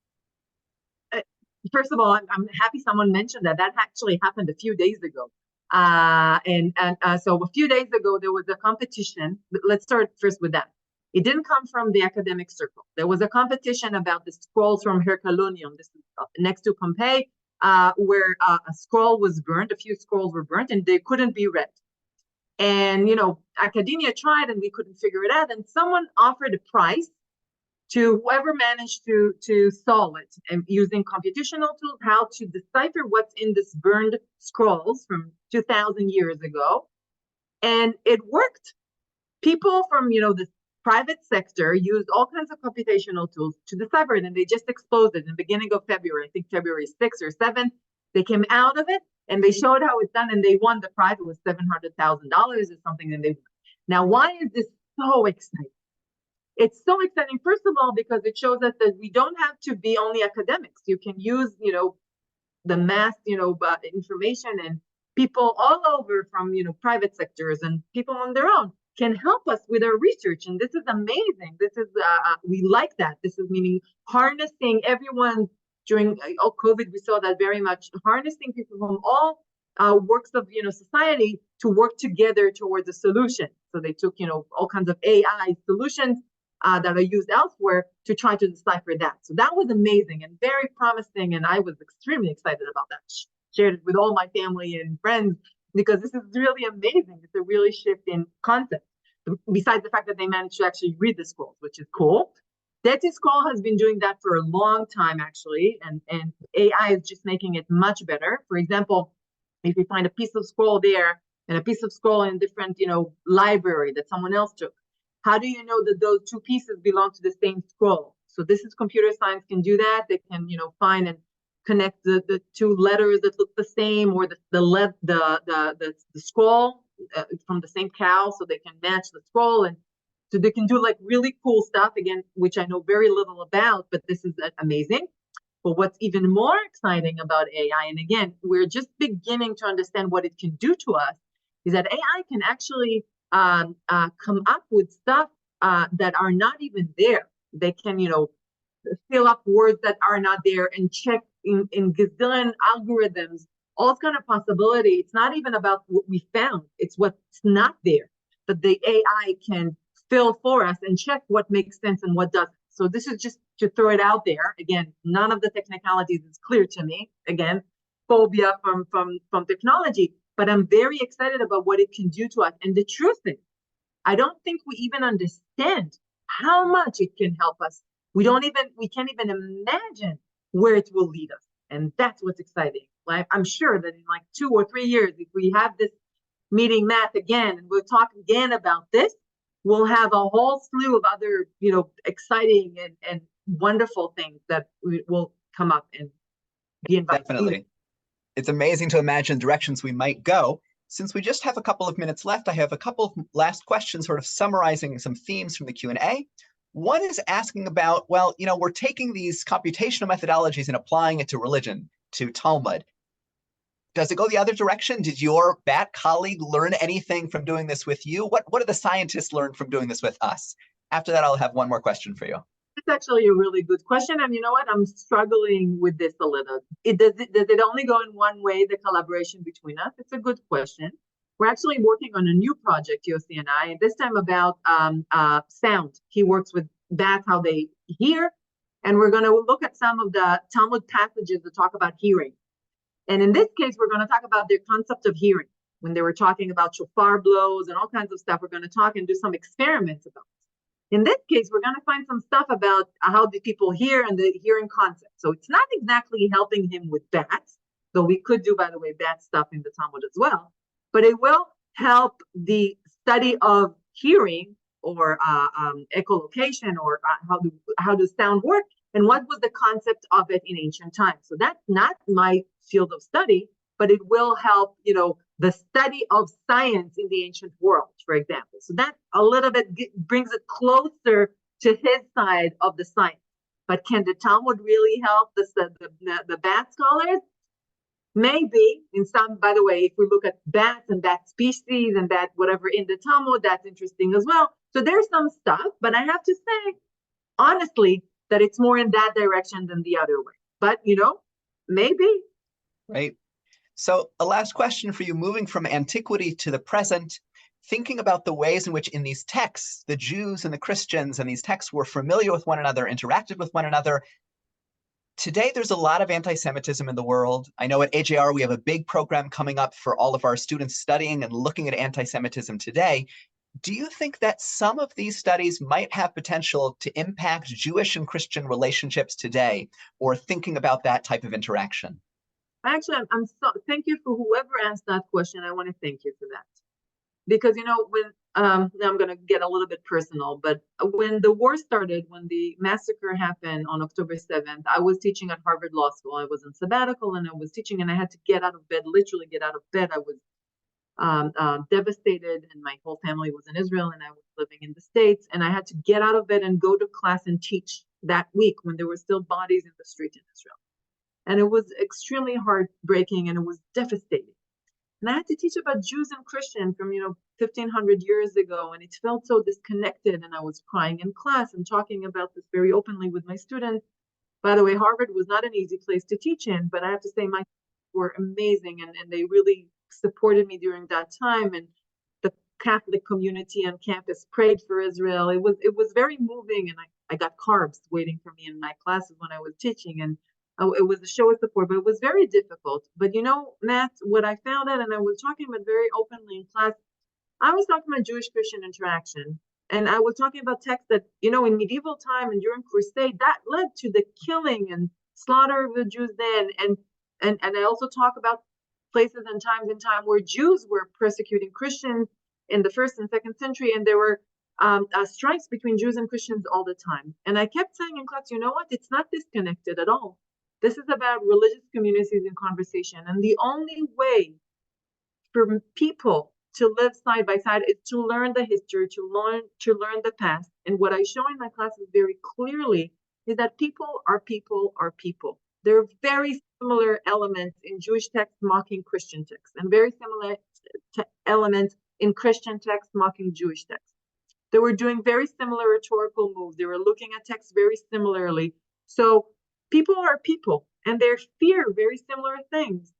Speaker 8: First of all, I'm happy someone mentioned that. That actually happened a few days ago. So a few days ago, there was a competition. Let's start first with that. It didn't come from the academic circle. There was a competition about the scrolls from Herculaneum. This is next to Pompeii, where a scroll was burnt. A few scrolls were burnt, and they couldn't be read. And, academia tried, and we couldn't figure it out. And someone offered a prize to whoever managed to solve it, and using computational tools, how to decipher what's in this burned scrolls from 2,000 years ago. And it worked. People from, the private sector used all kinds of computational tools to decipher it, and they just exposed it in the beginning of February. I think February 6th or 7th. They came out of it, and they showed how it's done, and they won the prize. It was $700,000 or something, and they won. Now, why is this so exciting? It's so exciting, first of all, because it shows us that we don't have to be only academics. You can use, the mass, information, and people all over from, private sectors and people on their own can help us with our research. And this is amazing. This is, we like that. This is meaning harnessing everyone during COVID. We saw that very much, harnessing people from all works of, society to work together towards a solution. So they took, all kinds of AI solutions that are used elsewhere to try to decipher that. So that was amazing and very promising, and I was extremely excited about that. Shared it with all my family and friends, because this is really amazing. It's a really shift in concept, besides the fact that they managed to actually read the scrolls, which is cool. Dead Sea Scroll has been doing that for a long time, actually, and AI is just making it much better. For example, if you find a piece of scroll there and a piece of scroll in a different, library that someone else took, how do you know that those two pieces belong to the same scroll? So this is computer science can do that. They can, find and connect the two letters that look the same, or the scroll from the same cow, so they can match the scroll. And so they can do like really cool stuff, again, which I know very little about, but this is amazing. But what's even more exciting about AI, and again, we're just beginning to understand what it can do to us, is that AI can actually come up with stuff that are not even there. They can, fill up words that are not there and check in gazillion algorithms, all kind of possibility. It's not even about what we found. It's what's not there that the AI can fill for us and check what makes sense and what doesn't. So this is just to throw it out there. Again, none of the technicalities is clear to me. Again, phobia from technology. But I'm very excited about what it can do to us. And the truth is, I don't think we even understand how much it can help us. We can't even imagine where it will lead us. And that's what's exciting. Like, I'm sure that in like 2 or 3 years, if we have this meeting, Matt, again, and we'll talk again about this, we'll have a whole slew of other, exciting and wonderful things that will come up and be invited.
Speaker 7: Definitely. It's amazing to imagine directions we might go. Since we just have a couple of minutes left, I have a couple of last questions sort of summarizing some themes from the Q&A. One is asking about, well, we're taking these computational methodologies and applying it to religion, to Talmud. Does it go the other direction? Did your BAT colleague learn anything from doing this with you? What do the scientists learn from doing this with us? After that, I'll have one more question for you.
Speaker 8: It's actually a really good question. And you know what? I'm struggling with this a little. Does it only go in one way, the collaboration between us? It's a good question. We're actually working on a new project, Yossi and I, and this time about sound. He works with bats, how they hear. And we're going to look at some of the Talmud passages that talk about hearing. And in this case, we're going to talk about their concept of hearing. When they were talking about shofar blows and all kinds of stuff, we're going to talk and do some experiments about it. In this case, we're going to find some stuff about how the people hear and the hearing concept. So it's not exactly helping him with bats, though we could do, by the way, bat stuff in the Talmud as well. But it will help the study of hearing, or echolocation, or how does sound work, and what was the concept of it in ancient times. So that's not my field of study, but it will help, the study of science in the ancient world, for example. So that a little bit brings it closer to his side of the science. But can the Talmud really help the bat scholars? Maybe in some, by the way, if we look at bats and bat species and bat whatever in the Talmud, that's interesting as well. So there's some stuff, but I have to say, honestly, that it's more in that direction than the other way. But, maybe.
Speaker 7: Right. So a last question for you, moving from antiquity to the present, thinking about the ways in which in these texts, the Jews and the Christians and these texts were familiar with one another, interacted with one another. Today, there's a lot of anti-Semitism in the world. I know at AJR, we have a big program coming up for all of our students studying and looking at anti-Semitism today. Do you think that some of these studies might have potential to impact Jewish and Christian relationships today, or thinking about that type of interaction?
Speaker 8: Actually, thank you for whoever asked that question. I want to thank you for that. Because, when, now I'm going to get a little bit personal, but when the war started, when the massacre happened on October 7th, I was teaching at Harvard Law School. I was on sabbatical and I was teaching, and I had to get out of bed, literally get out of bed. I was devastated, and my whole family was in Israel and I was living in the States, and I had to get out of bed and go to class and teach that week when there were still bodies in the street in Israel. And it was extremely heartbreaking and it was devastating. And I had to teach about Jews and Christians from, 1,500 years ago, and it felt so disconnected, and I was crying in class and talking about this very openly with my students. By the way, Harvard was not an easy place to teach in, but I have to say my students were amazing, and they really supported me during that time, and the Catholic community on campus prayed for Israel. It was very moving, and I got carbs waiting for me in my classes when I was teaching, and it was a show of support, but it was very difficult. But Matt, what I found out, and I was talking about very openly in class, I was talking about Jewish-Christian interaction. And I was talking about texts that, in medieval time and during Crusade, that led to the killing and slaughter of the Jews then. And I also talk about places and times in time where Jews were persecuting Christians in the 1st and 2nd century, and there were strikes between Jews and Christians all the time. And I kept saying in class, you know what? It's not disconnected at all. This is about religious communities in conversation. And the only way for people to live side by side is to learn the history, to learn the past. And what I show in my classes very clearly is that people are people are people. There are very similar elements in Jewish texts mocking Christian texts, and very similar elements in Christian texts mocking Jewish texts. They were doing very similar rhetorical moves. They were looking at texts very similarly. So people are people, and they fear very similar things.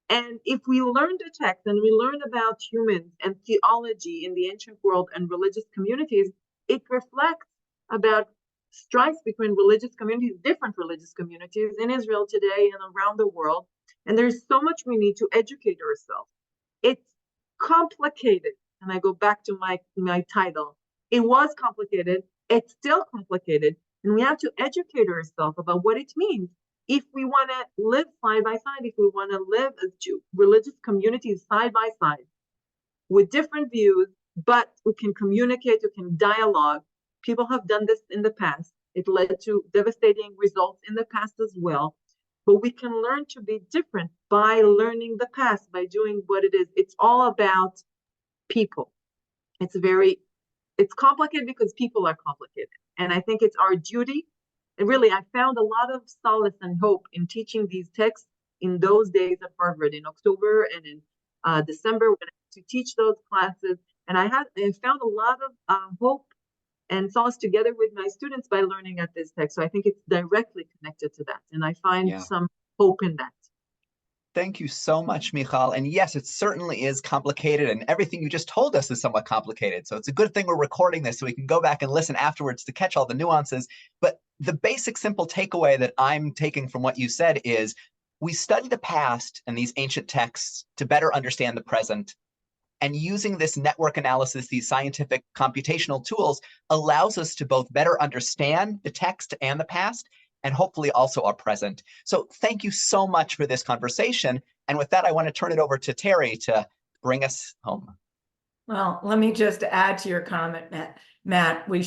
Speaker 8: And if we learn the text and we learn about humans and theology in the ancient world and religious communities, it reflects about strikes between religious communities, different religious communities in Israel today and around the world. And there's so much we need to educate ourselves. It's complicated. And I go back to my title. It was complicated. It's still complicated. And we have to educate ourselves about what it means if we want to live side by side, if we want to live as religious communities side by side with different views, but who can communicate, who can dialogue. People have done this in the past. It led to devastating results in the past as well. But we can learn to be different by learning the past, by doing what it is. It's all about people. It's complicated because people are complicated. And I think it's our duty. And really, I found a lot of solace and hope in teaching these texts in those days at Harvard in October and in December when I had to teach those classes. And I found a lot of hope and solace together with my students by learning at this text. So I think it's directly connected to that. And I find some hope in that.
Speaker 7: Thank you so much, Michal. And yes, it certainly is complicated, and everything you just told us is somewhat complicated. So it's a good thing we're recording this so we can go back and listen afterwards to catch all the nuances. But the basic, simple takeaway that I'm taking from what you said is we study the past and these ancient texts to better understand the present. And using this network analysis, these scientific computational tools, allows us to both better understand the text and the past, and hopefully also our present. So thank you so much for this conversation. And with that, I want to turn it over to Terry to bring us home.
Speaker 1: Well, let me just add to your comment, Matt. We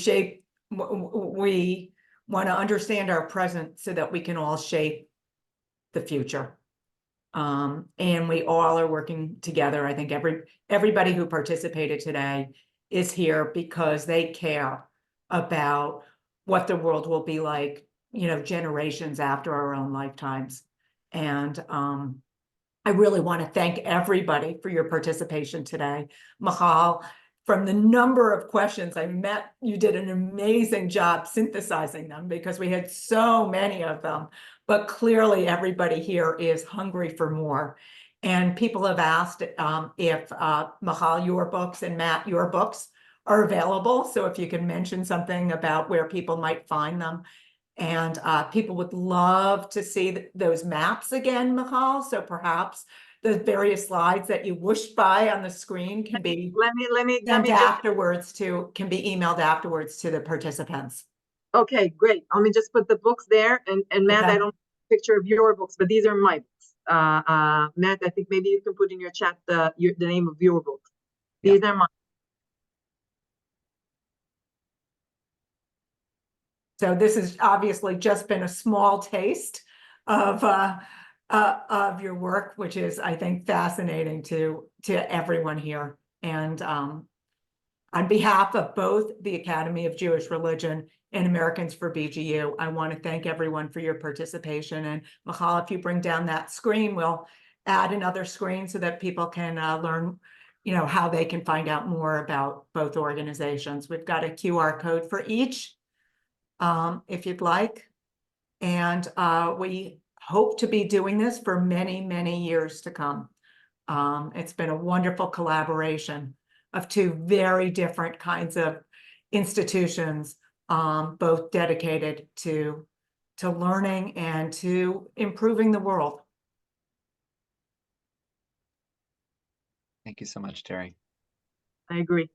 Speaker 1: want to understand our present so that we can all shape the future. And we all are working together. I think everybody who participated today is here because they care about what the world will be like, generations after our own lifetimes. And I really want to thank everybody for your participation today. Michal, from the number of questions I met, you did an amazing job synthesizing them because we had so many of them. But clearly, everybody here is hungry for more. And people have asked if Michal, your books, and Matt, your books are available. So if you can mention something about where people might find them. And people would love to see those maps again, Michal. So perhaps the various slides that you whooshed by on the screen can be
Speaker 8: let me
Speaker 1: sent
Speaker 8: just
Speaker 1: afterwards can be emailed afterwards to the participants.
Speaker 8: Okay, great. Let me just put the books there, and Matt,
Speaker 1: Okay.
Speaker 8: I don't have a picture of your books, but these are my books. Matt, I think maybe you can put in your chat the name of your book. These are mine.
Speaker 1: So this has obviously just been a small taste of your work, which is, I think, fascinating to everyone here. And on behalf of both the Academy of Jewish Religion and Americans for BGU, I want to thank everyone for your participation. And Michal, if you bring down that screen, we'll add another screen so that people can learn, how they can find out more about both organizations. We've got a QR code for each, if you'd like. And we hope to be doing this for many, many years to come. It's been a wonderful collaboration of two very different kinds of institutions, both dedicated to learning and to improving the world.
Speaker 7: Thank you so much, Terry.
Speaker 8: I agree.